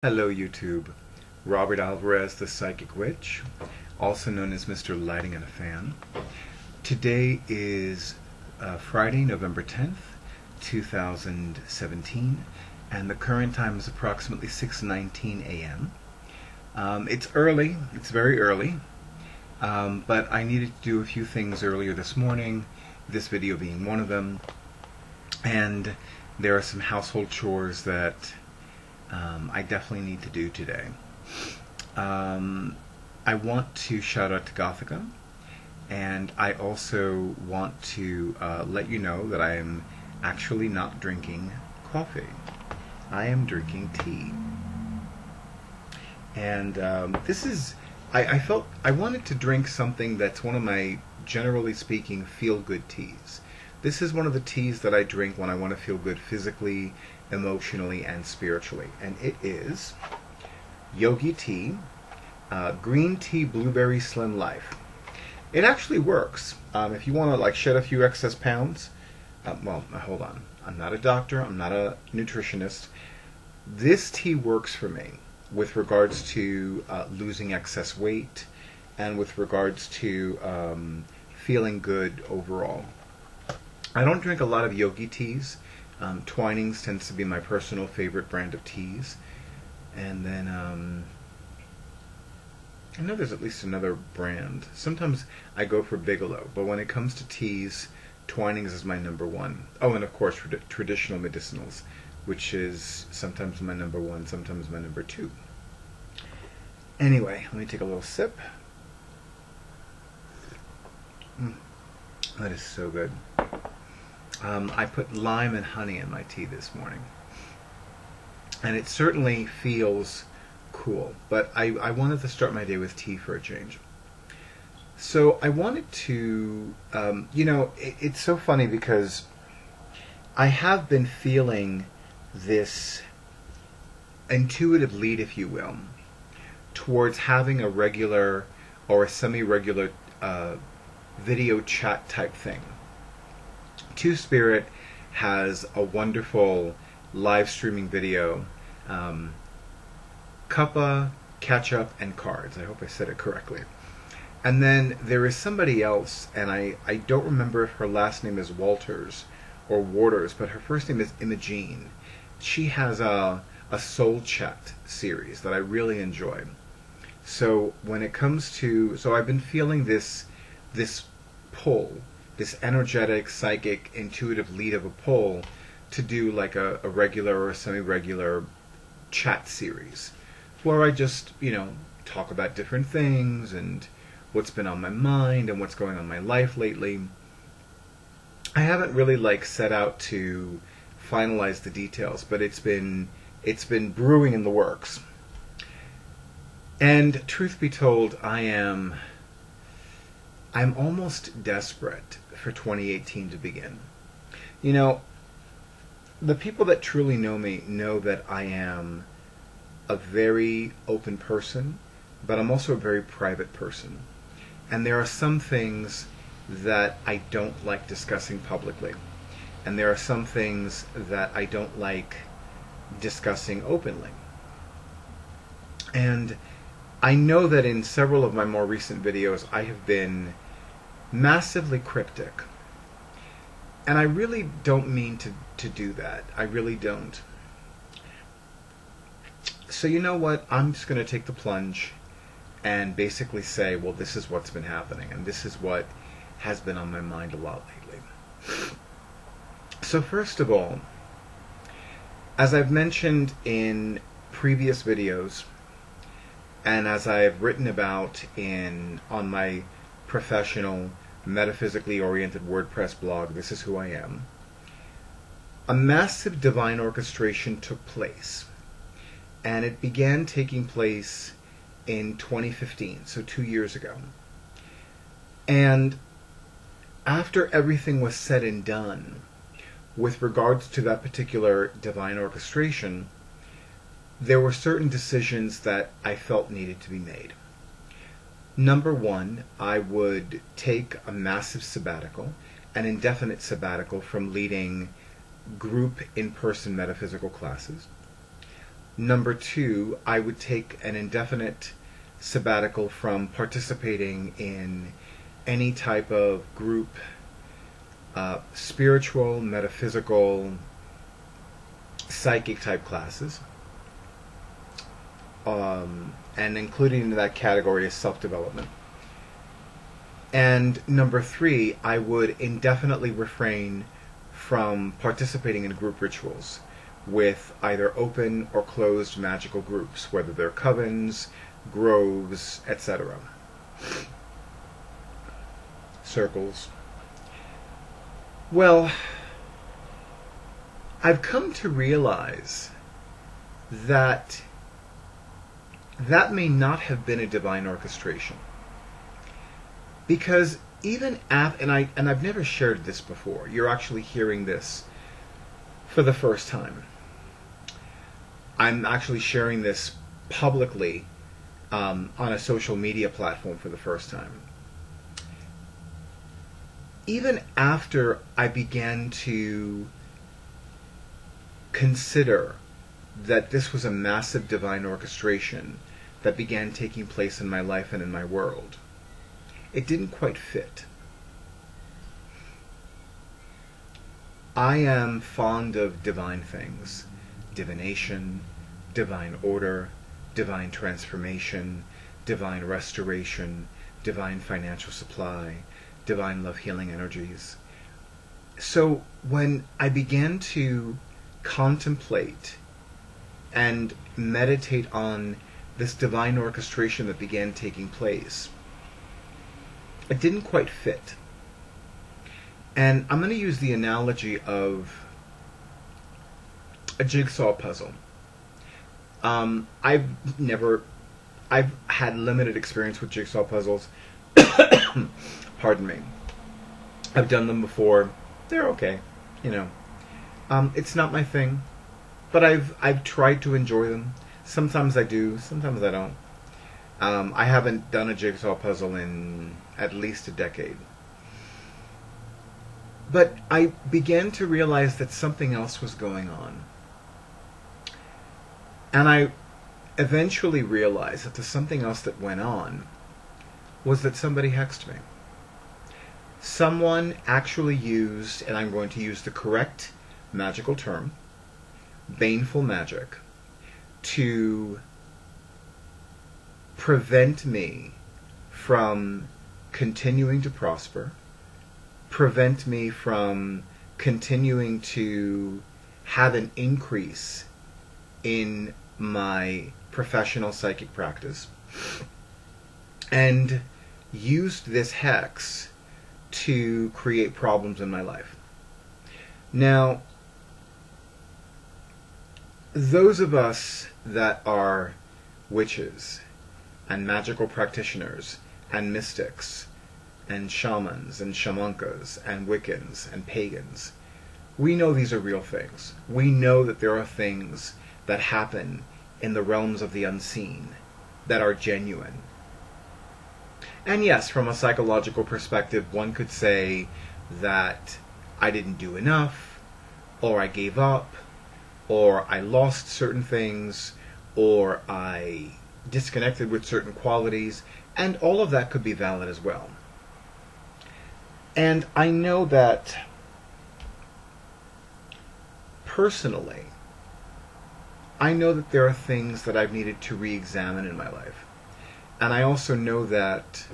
Hello YouTube, Robert Alvarez the Psychic Witch, also known as Mr. Lighting and a Fan. Today is Friday, November 10th, 2017, and the current time is approximately 6:19 a.m. It's early, it's very early, but I needed to do a few things earlier this morning, this video being one of them, and there are some household chores that I definitely need to do today. I want to shout out to Gothica, and I also want to let you know that I am actually not drinking coffee. I am drinking tea. And I felt I wanted to drink something that's one of my, generally speaking, feel-good teas. This is one of the teas that I drink when I want to feel good physically, emotionally, and spiritually. And it is Yogi Tea, Green Tea Blueberry Slim Life. It actually works. If you want to shed a few excess pounds, well, hold on. I'm not a doctor. I'm not a nutritionist. This tea works for me with regards to losing excess weight and with regards to feeling good overall. I don't drink a lot of yogi teas. Twinings tends to be my personal favorite brand of teas. And then I know there's at least another brand. Sometimes I go for Bigelow, but when it comes to teas, Twinings is my number one. Oh, and of course traditional medicinals, which is sometimes my number one, sometimes my number two. Anyway, let me take a little sip. That is so good. I put lime and honey in my tea this morning, and it certainly feels cool, but I wanted to start my day with tea for a change. So I wanted to, it's so funny because I have been feeling this intuitive lead, if you will, towards having a regular or a semi-regular video chat type thing. Two Spirit has a wonderful live streaming video, cuppa, ketchup, and cards. I hope I said it correctly. And then there is somebody else, and I don't remember if her last name is Walters or Waters, but her first name is Imogen. She has a soul chat series that I really enjoy. So when it comes to, so I've been feeling this pull, this energetic, psychic, intuitive lead of a pull to do like a regular or a semi-regular chat series where I just, talk about different things and what's been on my mind and what's going on in my life lately. I haven't really set out to finalize the details, but it's been brewing in the works. And truth be told, I'm almost desperate for 2018 to begin. The people that truly know me know that I am a very open person, but I'm also a very private person. And there are some things that I don't like discussing publicly. And there are some things that I don't like discussing openly. And I know that in several of my more recent videos I have been massively cryptic. And I really don't mean to do that. I really don't. So you know what? I'm just going to take the plunge and basically say, well, this is what's been happening, and this is what has been on my mind a lot lately. So first of all, as I've mentioned in previous videos, and as I've written about on my professional, metaphysically oriented WordPress blog, This Is Who I Am, a massive divine orchestration took place. And it began taking place in 2015, so 2 years ago. And after everything was said and done with regards to that particular divine orchestration, there were certain decisions that I felt needed to be made. Number one, I would take a massive sabbatical, an indefinite sabbatical from leading group in-person metaphysical classes. Number two, I would take an indefinite sabbatical from participating in any type of group, spiritual, metaphysical, psychic type classes. And including in that category is self-development. And number three, I would indefinitely refrain from participating in group rituals with either open or closed magical groups, whether they're covens, groves, etc. Circles. Well, I've come to realize that that may not have been a divine orchestration. Because even and I've never shared this before. You're actually hearing this for the first time. I'm actually sharing this publicly on a social media platform for the first time. Even after I began to consider that this was a massive divine orchestration that began taking place in my life and in my world, it didn't quite fit. I am fond of divine things. Divination, divine order, divine transformation, divine restoration, divine financial supply, divine love healing energies. So when I began to contemplate and meditate on this divine orchestration that began taking place, it didn't quite fit. And I'm going to use the analogy of a jigsaw puzzle. I've had limited experience with jigsaw puzzles. Pardon me. I've done them before. They're okay, you know. It's not my thing, but I've tried to enjoy them. Sometimes I do, sometimes I don't. I haven't done a jigsaw puzzle in at least a decade. But I began to realize that something else was going on. And I eventually realized that the something else that went on was that somebody hexed me. Someone actually used, and I'm going to use the correct magical term, baneful magic, to prevent me from continuing to prosper, prevent me from continuing to have an increase in my professional psychic practice, and used this hex to create problems in my life. Now, those of us that are witches and magical practitioners and mystics and shamans and shamankas and Wiccans and pagans, we know these are real things. We know that there are things that happen in the realms of the unseen that are genuine. And yes, from a psychological perspective, one could say that I didn't do enough, or I gave up, or I lost certain things, or I disconnected with certain qualities, and all of that could be valid as well. And I know that personally, I know that there are things that I've needed to re-examine in my life. And I also know that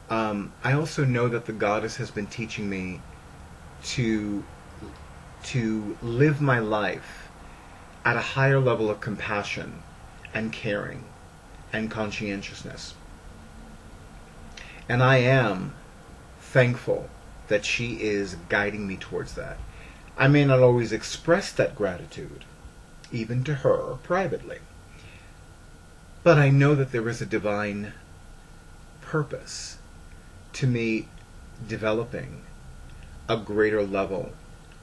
the goddess has been teaching me to live my life at a higher level of compassion and caring and conscientiousness. And I am thankful that she is guiding me towards that. I may not always express that gratitude, even to her privately, but I know that there is a divine purpose to me developing a greater level,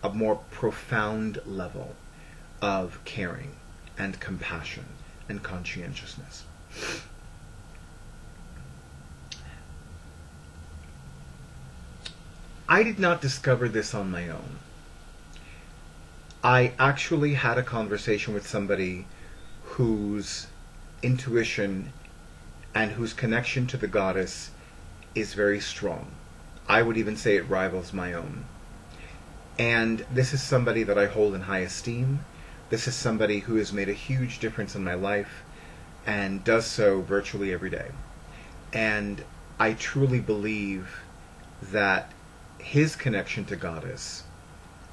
a more profound level of caring and compassion and conscientiousness. I did not discover this on my own. I actually had a conversation with somebody whose intuition and whose connection to the goddess is very strong. I would even say it rivals my own. And this is somebody that I hold in high esteem. This is somebody who has made a huge difference in my life and does so virtually every day. And I truly believe that his connection to goddess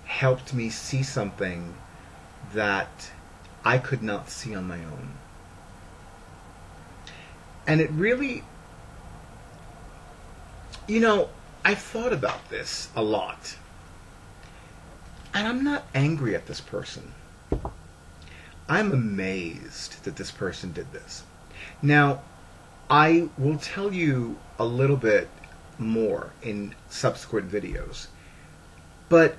helped me see something that I could not see on my own. And it really, I've thought about this a lot. And I'm not angry at this person. I'm amazed that this person did this. Now, I will tell you a little bit more in subsequent videos. But,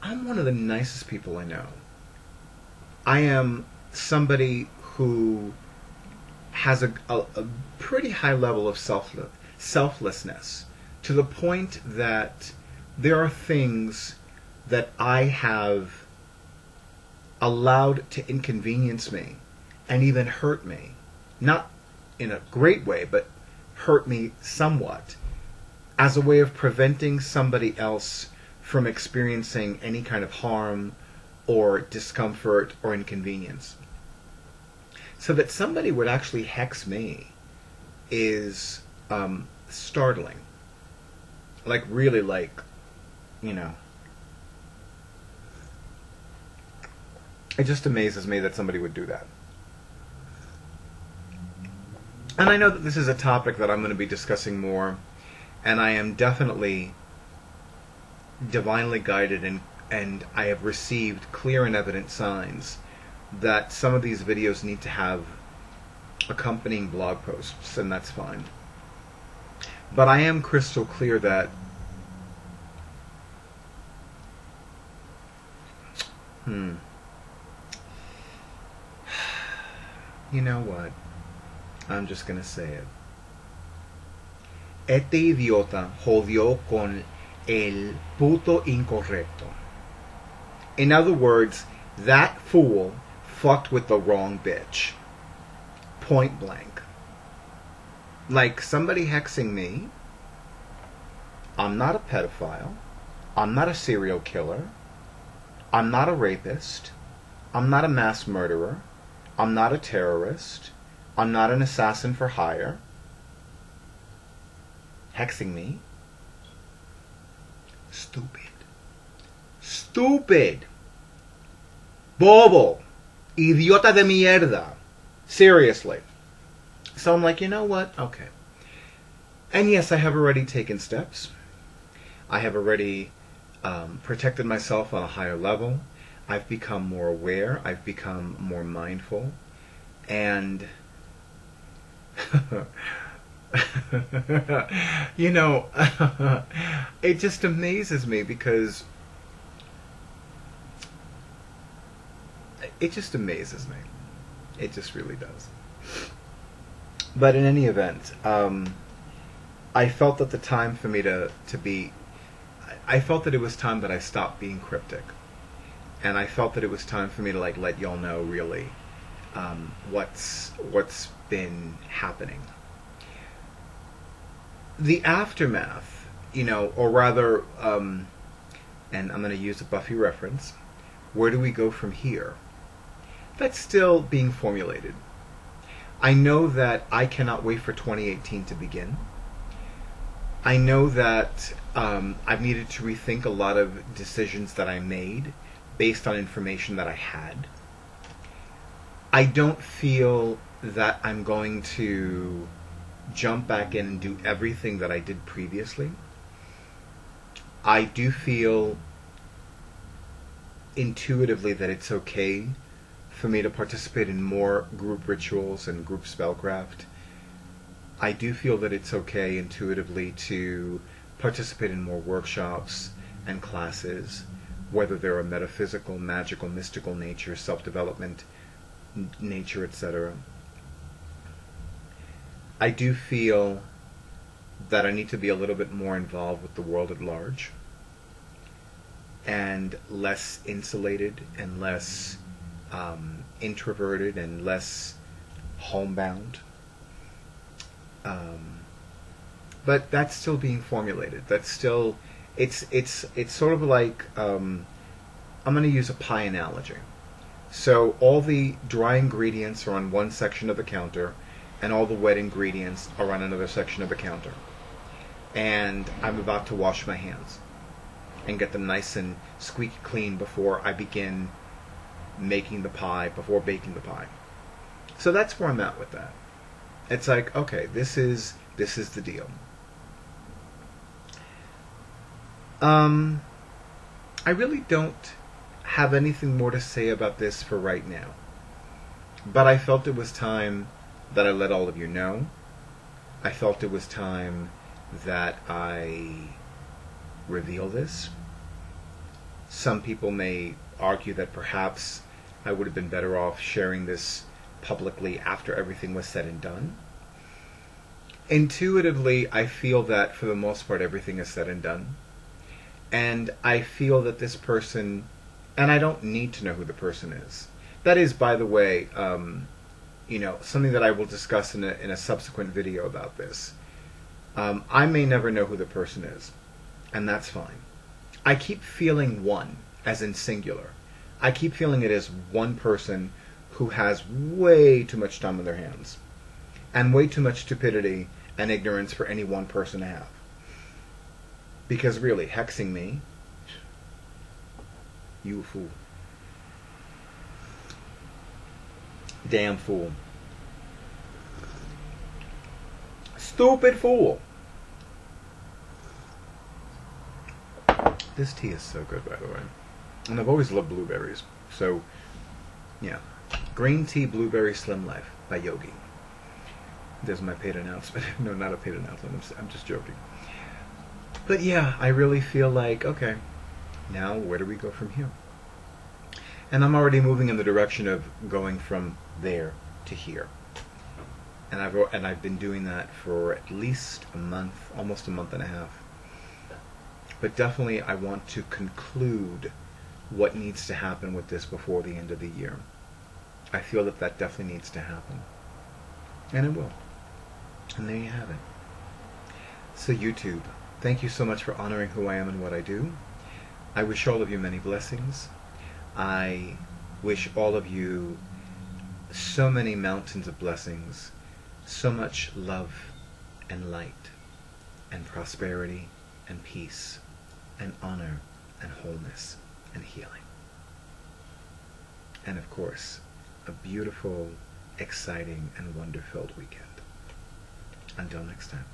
I'm one of the nicest people I know. I am somebody who has a pretty high level of selflessness, to the point that there are things that I have allowed to inconvenience me and even hurt me. Not in a great way, but hurt me somewhat, as a way of preventing somebody else from experiencing any kind of harm or discomfort or inconvenience. So that somebody would actually hex me is startling. Really, it just amazes me that somebody would do that. And I know that this is a topic that I'm going to be discussing more, and I am definitely divinely guided, and I have received clear and evident signs that some of these videos need to have accompanying blog posts, and that's fine. But I am crystal clear that you know what? I'm just gonna say it. Este idiota jodió con el puto incorrecto. In other words, that fool fucked with the wrong bitch. Point blank. Like, somebody hexing me. I'm not a pedophile. I'm not a serial killer. I'm not a rapist. I'm not a mass murderer. I'm not a terrorist. I'm not an assassin for hire. Hexing me? Stupid. Stupid. Bobo. Idiota de mierda. Seriously. So I'm like, you know what? Okay. And yes, I have already taken steps. I have already protected myself on a higher level. I've become more aware. I've become more mindful. And it just amazes me, because it just amazes me. It just really does. But in any event, I felt that the time for me to be, I felt that it was time that I stopped being cryptic. And I felt that it was time for me to let y'all know really what's been happening. The aftermath, or rather, and I'm going to use a Buffy reference, where do we go from here? That's still being formulated. I know that I cannot wait for 2018 to begin. I know that I've needed to rethink a lot of decisions that I made based on information that I had. I don't feel that I'm going to jump back in and do everything that I did previously. I do feel intuitively that it's okay for me to participate in more group rituals and group spellcraft. I do feel that it's okay intuitively to participate in more workshops and classes, whether they're a metaphysical, magical, mystical nature, self-development nature, etc. I do feel that I need to be a little bit more involved with the world at large. and less insulated and less introverted and less homebound. But that's still being formulated. That's still, it's sort of like, I'm going to use a pie analogy. So all the dry ingredients are on one section of the counter, and all the wet ingredients are on another section of the counter. And I'm about to wash my hands and get them nice and squeaky clean before I begin making the pie, before baking the pie. So that's where I'm at with that. It's like, okay, this is the deal. I really don't have anything more to say about this for right now. But I felt it was time that I let all of you know. I felt it was time that I reveal this. Some people may argue that perhaps I would have been better off sharing this publicly after everything was said and done. Intuitively, I feel that for the most part everything is said and done. And I feel that this person, and I don't need to know who the person is. That is, by the way, something that I will discuss in a subsequent video about this. I may never know who the person is, and that's fine. I keep feeling one, as in singular. I keep feeling it is one person who has way too much time on their hands, and way too much stupidity and ignorance for any one person to have. Because really, hexing me, you fool. Damn fool. Stupid fool. This tea is so good, by the way. And I've always loved blueberries. So, yeah. Green Tea Blueberry Slim Life by Yogi. There's my paid announcement. No, not a paid announcement. I'm just joking. But yeah, I really feel like, okay, now where do we go from here? And I'm already moving in the direction of going from there to here. And I've been doing that for at least a month, almost a month and a half. But definitely I want to conclude what needs to happen with this before the end of the year. I feel that that definitely needs to happen. And it will. And there you have it. So YouTube, thank you so much for honoring who I am and what I do. I wish all of you many blessings. I wish all of you so many mountains of blessings, so much love and light and prosperity and peace and honor and wholeness and healing. And of course, a beautiful, exciting, and wonder-filled weekend. Until next time.